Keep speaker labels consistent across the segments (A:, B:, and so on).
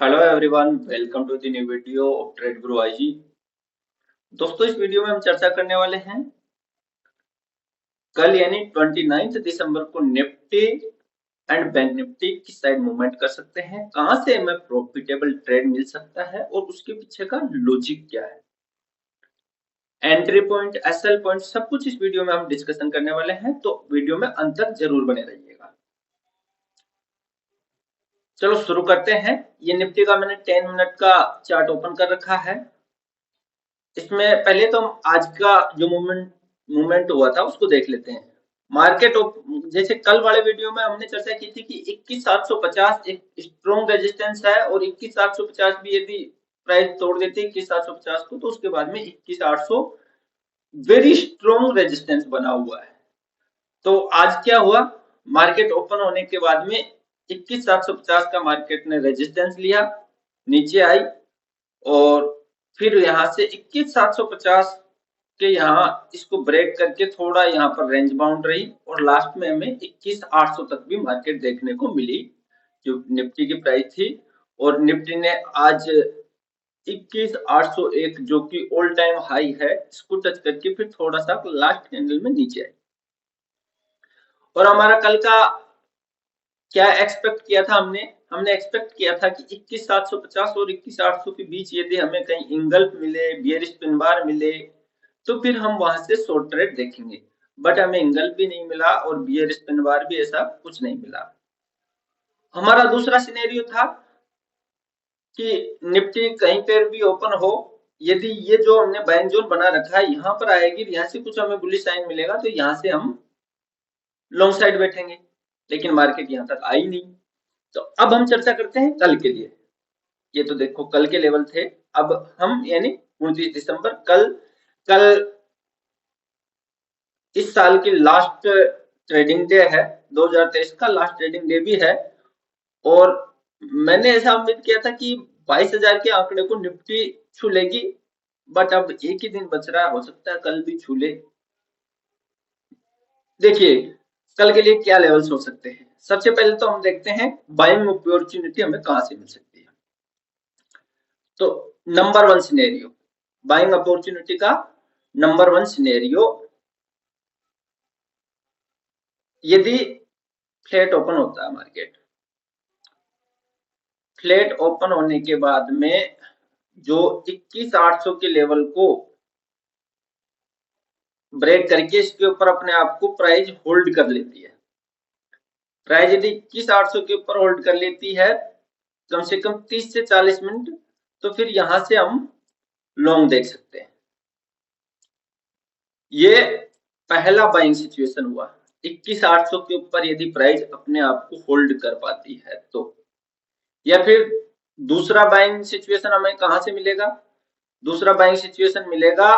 A: Hello everyone, welcome to the new video of Trade Guru IG. दोस्तों, इस video में हम चर्चा करने वाले हैं कल यानी 29 दिसंबर को निफ्टी एंड बैंक निफ्टी किस साइड मूवमेंट कर सकते हैं, कहां से हमें प्रॉफिटेबल ट्रेड मिल सकता है और उसके पीछे का लॉजिक क्या है। एंट्री पॉइंट, एसएल पॉइंट, सब कुछ इस वीडियो में हम डिस्कशन करने वाले हैं, तो वीडियो में अंत तक जरूर बने रहिएगा। चलो शुरू करते हैं। ये निफ्टी का मैंने 10 मिनट का चार्ट ओपन कर रखा है। इसमें पहले तो हम आज का जो मूवमेंट मूवमेंट हुआ था उसको देख लेते हैं। मार्केट जैसे कल वाले वीडियो में हमने चर्चा की थी कि 21,750 एक स्ट्रॉन्ग रेजिस्टेंस है और 21,750 भी यदि प्राइस तोड़ देती है 21,750 को, तो उसके बाद में 21,800 वेरी स्ट्रॉन्ग रेजिस्टेंस बना हुआ है। तो आज क्या हुआ, मार्केट ओपन होने के बाद में 21,750 का मार्केट ने रेजिस्टेंस लिया, नीचे आई और फिर यहाँ से 21,750 के यहाँ इसको ब्रेक करके थोड़ा यहाँ पर रेंज बाउंड रही और लास्ट में हमें 21,800 तक भी मार्केट देखने को मिली जो निफ्टी की प्राइस थी। और निफ्टी ने आज 21,801 जो कि ऑल टाइम हाई है इसको टच करके फिर थोड़ा सा लास्ट कैंडल में नीचे आई। और हमारा कल का क्या एक्सपेक्ट किया था, हमने हमने एक्सपेक्ट किया था कि 21,750 और 21,800 के बीच यदि हमें कहीं इंगल्फ मिले, बियरिश पिन बार मिले, तो फिर हम वहां से शॉर्ट ट्रेड देखेंगे। बट हमें इंगल्फ भी नहीं मिला और बियरिश पिन बार भी ऐसा कुछ नहीं मिला। हमारा दूसरा सिनेरियो था कि निफ्टी कहीं पर भी ओपन हो, यदि ये जो हमने बाइंग जोन बना रखा है यहाँ पर आएगी, यहाँ से कुछ हमें बुलिश साइन मिलेगा तो यहाँ से हम लॉन्ग साइड बैठेंगे। लेकिन मार्केट यहाँ तक आई नहीं। तो अब हम चर्चा करते हैं कल के लिए। ये तो देखो कल के लेवल थे। अब हम यानी 29 दिसंबर, कल कल इस साल की लास्ट ट्रेडिंग डे है, 2023 का लास्ट ट्रेडिंग डे भी है। और मैंने ऐसा उम्मीद किया था कि 22,000 के आंकड़े को निफ्टी छू लेगी। बट अब एक ही दिन बच रहा है, हो सकता है कल भी छू ले। देखिए कल के लिए क्या लेवल्स हो सकते हैं। सबसे पहले तो हम देखते हैं बाइंग अपॉर्चुनिटी हमें कहां से मिल सकती है। तो number one scenario, buying opportunity का नंबर वन सिनेरियो, यदि फ्लैट ओपन होता है मार्केट, फ्लैट ओपन होने के बाद में जो 21,800 के लेवल को ब्रेक करके इसके ऊपर अपने आप को प्राइस होल्ड कर लेती है, प्राइस यदि 21,800 के ऊपर होल्ड कर लेती है कम से कम 30 से 40 मिनट, तो फिर यहां से हम लॉन्ग देख सकते हैं। ये पहला बाइंग सिचुएशन हुआ। 21,800 के ऊपर यदि प्राइस अपने आप को होल्ड कर पाती है तो। या फिर दूसरा बाइंग सिचुएशन हमें कहां से मिलेगा, दूसरा बाइंग सिचुएशन मिलेगा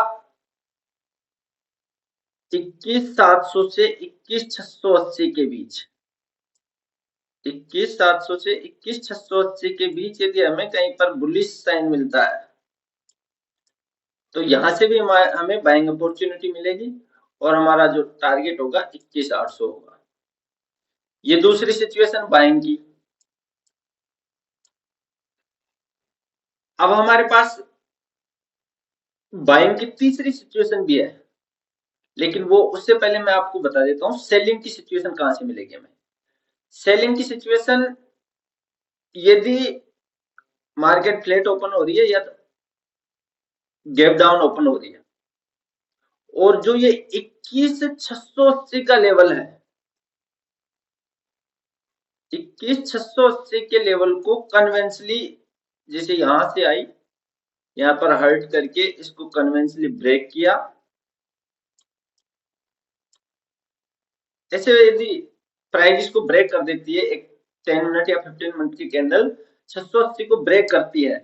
A: 21,700 से 21,680 के बीच। 21,700 से 21,680 के बीच यदि हमें कहीं पर बुलिश साइन मिलता है तो यहां से भी हमें बाइंग अपॉर्चुनिटी मिलेगी और हमारा जो टारगेट होगा 21,800 होगा। ये दूसरी सिचुएशन बाइंग की। अब हमारे पास बाइंग की तीसरी सिचुएशन भी है, लेकिन वो उससे पहले मैं आपको बता देता हूं सेलिंग की सिचुएशन कहां से मिलेगी हमें। सेलिंग की सिचुएशन, यदि मार्केट फ्लैट ओपन हो रही है या गैप डाउन ओपन हो रही है और जो ये 21,680 का लेवल है, 21,680 के लेवल को कन्वेंशनली, जैसे यहां से आई, यहां पर हर्ट करके इसको कन्वेंशनली ब्रेक किया, ऐसे यदि प्राइस इसको ब्रेक कर देती है, एक 10 मिनट या 15 मिनट की कैंडल 680 को ब्रेक करती है,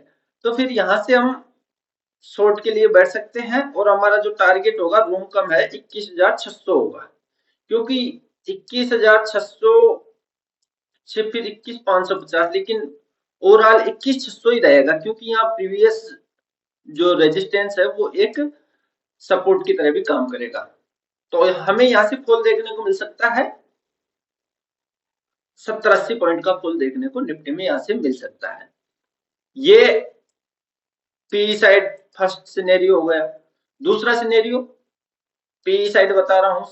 A: तो फिर यहां से हम शॉर्ट के लिए बैठ सकते हैं और हमारा जो टारगेट होगा रूम कम है 21,600 होगा, क्योंकि 21,600 से फिर 21,550, लेकिन ओवरऑल 21,600 ही रहेगा क्योंकि यहाँ प्रीवियस जो रेजिस्टेंस है वो एक सपोर्ट की तरह भी काम करेगा। तो हमें यहाँ से फॉल देखने को मिल सकता है, 70-80 पॉइंट का फॉल देखने को निफ्टी में यहाँ से मिल सकता है। ये पी साइड फर्स्ट सिनेरियो हो गया। दूसरा सिनेरियो, पी साइड बता रहा हूं,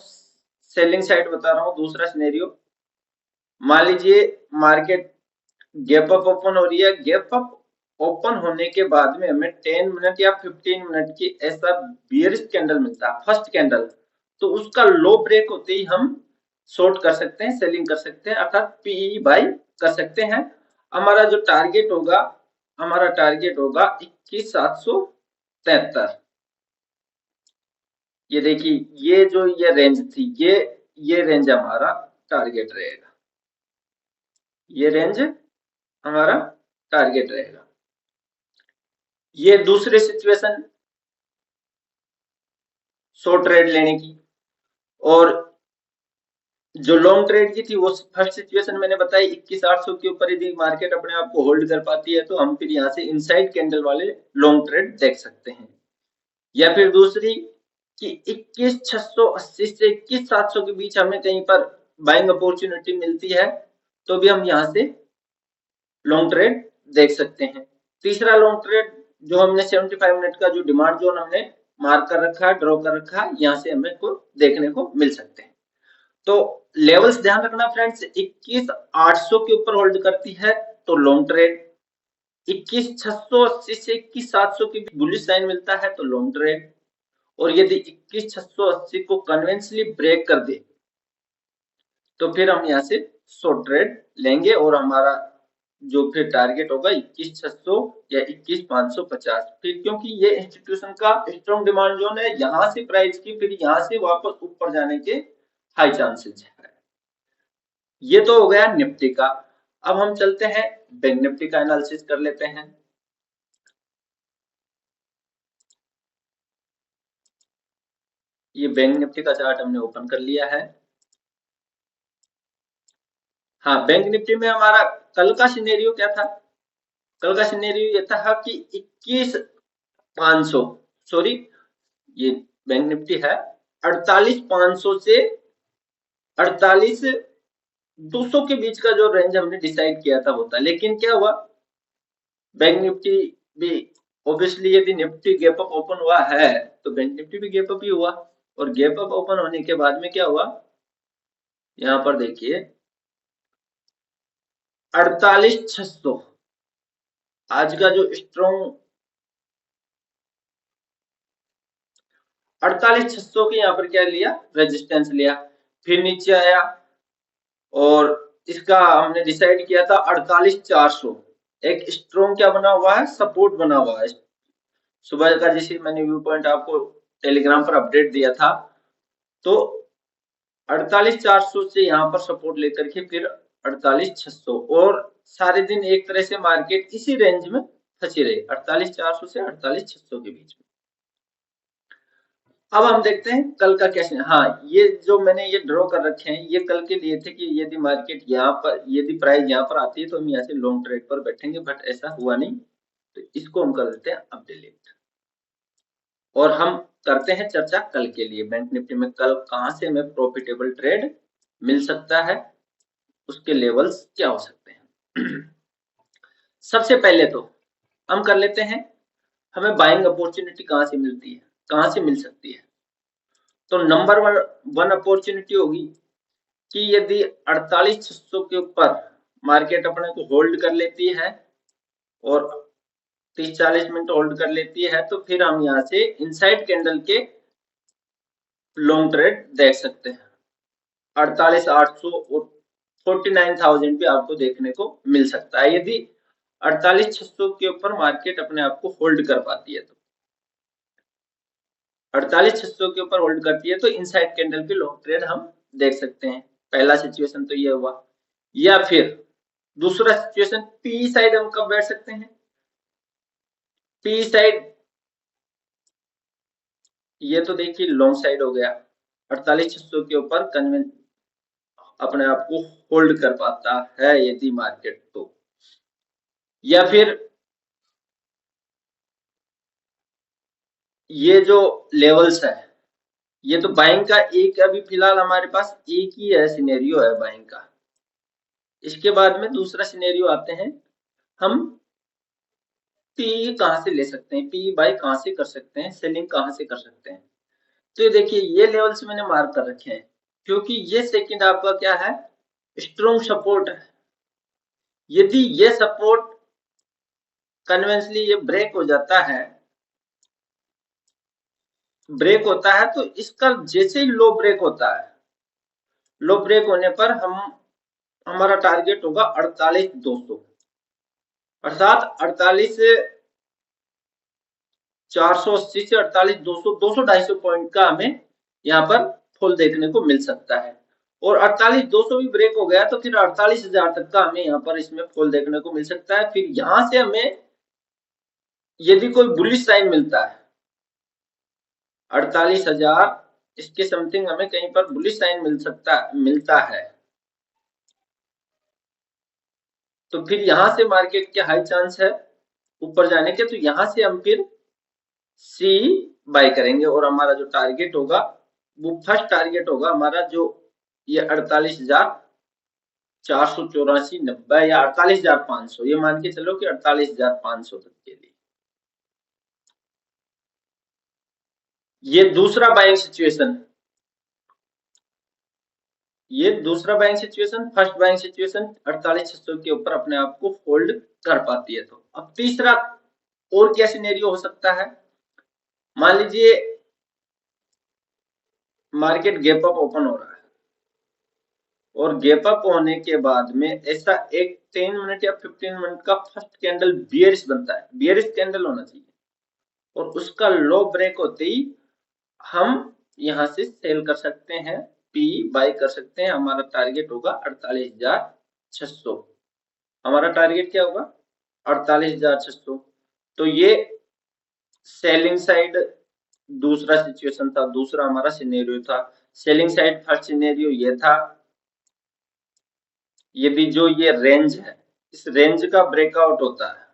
A: सेलिंग साइड बता रहा हूं। दूसरा सिनेरियो, मान लीजिए मार्केट गैप अप ओपन हो रही है। गैप अप ओपन होने के बाद में हमें 10 मिनट या 15 मिनट की ऐसा बियरिश कैंडल मिलता है, फर्स्ट कैंडल, तो उसका लो ब्रेक होते ही हम शॉर्ट कर सकते हैं, सेलिंग कर सकते हैं, अर्थात पीई बाई कर सकते हैं। हमारा जो टारगेट होगा, हमारा टारगेट होगा 21,773। ये देखिए, ये जो ये रेंज थी, ये रेंज हमारा टारगेट रहेगा। ये रेंज हमारा टारगेट रहेगा। ये दूसरी सिचुएशन शॉर्ट ट्रेड लेने की। और जो लॉन्ग ट्रेड की थी वो फर्स्ट सिचुएशन मैंने बताई, 21,800 के ऊपर यदि मार्केट अपने आप को होल्ड कर पाती है तो हम फिर यहाँ से इनसाइड कैंडल वाले लॉन्ग ट्रेड देख सकते हैं। या फिर दूसरी कि 21,680 से 21,700 के बीच हमें कहीं पर बाइंग अपॉर्चुनिटी मिलती है तो भी हम यहाँ से लॉन्ग ट्रेड देख सकते हैं। तीसरा लॉन्ग ट्रेड जो हमने 75 मिनट का जो डिमांड जोन हमने मार्क कर रखा है, ड्रॉ कर रखा है, यहाँ से हमें को देखने को मिल सकते हैं। तो लेवल्स ध्यान रखना फ्रेंड्स, 21,800 के ऊपर होल्ड करती है तो लॉन्ग ट्रेड, 21,680 से 21,700 के बीच बुलिश साइन मिलता है तो लॉन्ग ट्रेड, और यदि 21,680 को कन्वेंशनली ब्रेक कर दे तो फिर हम यहाँ से शॉर्ट ट्रेड लेंगे और हमारा जो फिर टारगेट होगा 21,600 या 21,550। फिर क्योंकि ये इंस्टीट्यूशन का स्ट्रॉन्ग डिमांड जोन है, यहाँ से प्राइस की फिर यहाँ से वापस ऊपर जाने के हाई चांसेस है। ये तो हो गया निफ्टी का। अब हम चलते हैं बैंक निफ्टी का एनालिसिस कर लेते हैं। ये बैंक निफ्टी का चार्ट हमने ओपन कर लिया है। हाँ, बैंक निफ्टी में हमारा कल का सिनेरियो क्या था? कल का सिनेरियो ये था कि 21,500, सॉरी ये बैंक निफ्टी है, 48,500 से 48,200 के बीच का जो रेंज हमने डिसाइड किया था वो था। लेकिन क्या हुआ, बैंक निफ्टी भी ऑब्वियसली यदि निफ्टी गैप अप ओपन हुआ है तो बैंक निफ्टी भी गैप अप ही हुआ। और गैप अप ओपन होने के बाद में क्या हुआ, यहाँ पर देखिए 48,600 आज का जो स्ट्रॉन्ग 48,600 के यहाँ पर क्या लिया, रेजिस्टेंस लिया, फिर नीचे आया और इसका हमने डिसाइड किया था 48,400। एक स्ट्रॉन्ग क्या बना हुआ है, सपोर्ट बना हुआ है। सुबह का जैसे मैंने व्यू पॉइंट आपको टेलीग्राम पर अपडेट दिया था, तो 48,400 से यहाँ पर सपोर्ट लेकर के फिर 48,600, और सारे दिन एक तरह से मार्केट इसी रेंज में फंसी रही, 48,400 से 48,600 के बीच में। अब हम देखते हैं कल का कैसे। हाँ, ये जो मैंने ये ड्रॉ कर रखे हैं ये कल के लिए थे कि यदि मार्केट यहाँ पर, यदि प्राइस यहाँ पर आती है तो हम यहाँ से लॉन्ग ट्रेड पर बैठेंगे, बट ऐसा हुआ नहीं, तो इसको हम कर देते हैं अब डिलीट। और हम करते हैं चर्चा कल के लिए, बैंक निफ्टी में कल कहां से हमें प्रॉफिटेबल ट्रेड मिल सकता है, उसके लेवल्स क्या हो सकते हैं। सबसे पहले तो हम कर लेते हैं, हमें बाइंग अपॉर्चुनिटी कहां से मिलती है, कहां से मिल सकती है। तो नंबर वन अपॉर्चुनिटी होगी कि यदि 48,600 के ऊपर मार्केट अपने को होल्ड कर लेती है और 30-40 मिनट होल्ड कर लेती है तो फिर हम यहाँ से इनसाइड कैंडल के लॉन्ग ट्रेड देख सकते हैं। 48,800 और 49,000 पे आपको देखने को मिल सकता है यदि 48,600 के ऊपर मार्केट अपने आप को होल्ड कर पाती है। तो 48,600 के ऊपर होल्ड करती है तो इनसाइड कैंडल पे लॉन्ग ट्रेड हम देख सकते हैं। पहला सिचुएशन तो ये हुआ। या फिर दूसरा सिचुएशन, पी साइड हम कब बैठ सकते हैं? पी साइड ये तो देखिए लॉन्ग साइड हो गया, 48,600 के ऊपर कन्वेंस अपने आप को होल्ड कर पाता है यदि मार्केट तो। या फिर ये जो लेवल्स है, ये तो बाइंग का एक, अभी फिलहाल हमारे पास एक ही है सिनेरियो है बाइंग का। इसके बाद में दूसरा सिनेरियो आते हैं हम पी कहाँ से ले सकते हैं, पी बाय कहाँ से कर सकते हैं, सेलिंग कहाँ से कर सकते हैं। तो ये देखिए ये लेवल्स मैंने मार्क कर रखे हैं क्योंकि ये सेकंड आपका क्या है, स्ट्रॉन्ग सपोर्ट है। यदि ये सपोर्ट कन्वेंशनली ये ब्रेक हो जाता है, ब्रेक होता है तो इसका जैसे ही लो ब्रेक होता है, लो ब्रेक होने पर हम हमारा टारगेट होगा 48,200, अर्थात 48,480 से 48,200, 200-250 पॉइंट का हमें यहाँ पर फॉल देखने को मिल सकता है। और 48,200 भी ब्रेक हो गया तो फिर 48,000 तक का हमें यहाँ पर इसमें फॉल देखने को मिल सकता है। फिर यहाँ से हमें यदि कोई बुलिश साइन मिलता है 48,000 इसके समथिंग हमें कहीं पर बुलिश साइन मिलता है तो फिर यहां से मार्केट के हाई चांस है ऊपर जाने के, तो यहां से हम फिर सी बाय करेंगे और हमारा जो टारगेट होगा वो फर्स्ट टारगेट होगा हमारा जो ये 48,484-90 या 48,500, ये मान के चलो कि 48,500 तक के लिए। ये दूसरा बाइंग सिचुएशन, ये दूसरा buying situation, first buying situation 48,600 के ऊपर अपने आप को होल्ड कर पाती है। तो अब तीसरा और क्या सिनेरियो हो सकता है, मान लीजिए मार्केट गैप अप ओपन हो रहा है और गैप अप होने के बाद में ऐसा एक 10 मिनट या 15 मिनट का फर्स्ट कैंडल बियरिश बनता है, बियरिश कैंडल होना चाहिए, और उसका लो ब्रेक होते ही हम यहां से सेल कर सकते हैं, पी बाय कर सकते हैं। हमारा टारगेट होगा 48,600, हमारा टारगेट क्या होगा 48,600। तो ये सेलिंग साइड दूसरा सिचुएशन था, दूसरा हमारा सिनेरियो था। सेलिंग साइड फर्स्ट सिनेरियो ये था, यदि जो ये रेंज है इस रेंज का ब्रेकआउट होता है,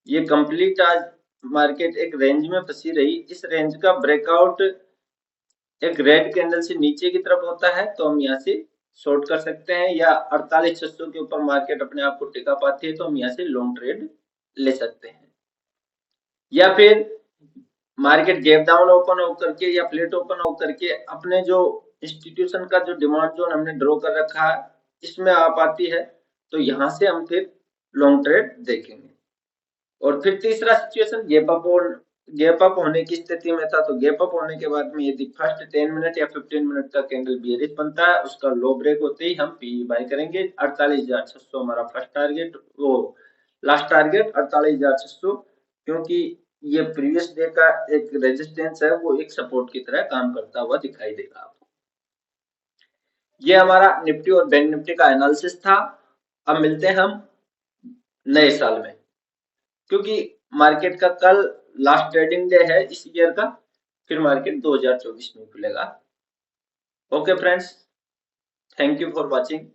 A: ये कंप्लीट आज मार्केट एक रेंज में फंसी रही, इस रेंज का ब्रेकआउट एक रेड कैंडल से नीचे की तरफ होता है तो हम यहाँ से शॉर्ट कर सकते हैं, या 48,600 के ऊपर मार्केट अपने आप को टिका पाती है तो हम यहाँ से लॉन्ग ट्रेड ले सकते हैं। या फिर मार्केट गैप डाउन ओपन होकर के या फ्लैट ओपन होकर के अपने जो इंस्टीट्यूशन का जो डिमांड जोन हमने ड्रॉ कर रखा है इसमें आ पाती है तो यहाँ से हम फिर लॉन्ग ट्रेड देखेंगे। और फिर तीसरा सिचुएशन गैप अप होने की स्थिति में था, तो गैप अप होने के बाद में यदि फर्स्ट 10 मिनट या 15 मिनट का कैंडल बियरिश बनता है, उसका लो ब्रेक होते ही हम पी बाय करेंगे। 48,600 हमारा फर्स्ट टारगेट, वो लास्ट टारगेट 48,600, क्योंकि ये प्रीवियस डे का एक रेजिस्टेंस है, वो एक सपोर्ट की तरह काम करता हुआ दिखाई देगा आपको। ये हमारा निफ्टी और बैंक निफ्टी का एनालिसिस था। अब मिलते हैं हम नए साल में, क्योंकि मार्केट का कल लास्ट ट्रेडिंग डे है इस ईयर का, फिर मार्केट 2024 में खुलेगा। Okay friends, thank you for watching.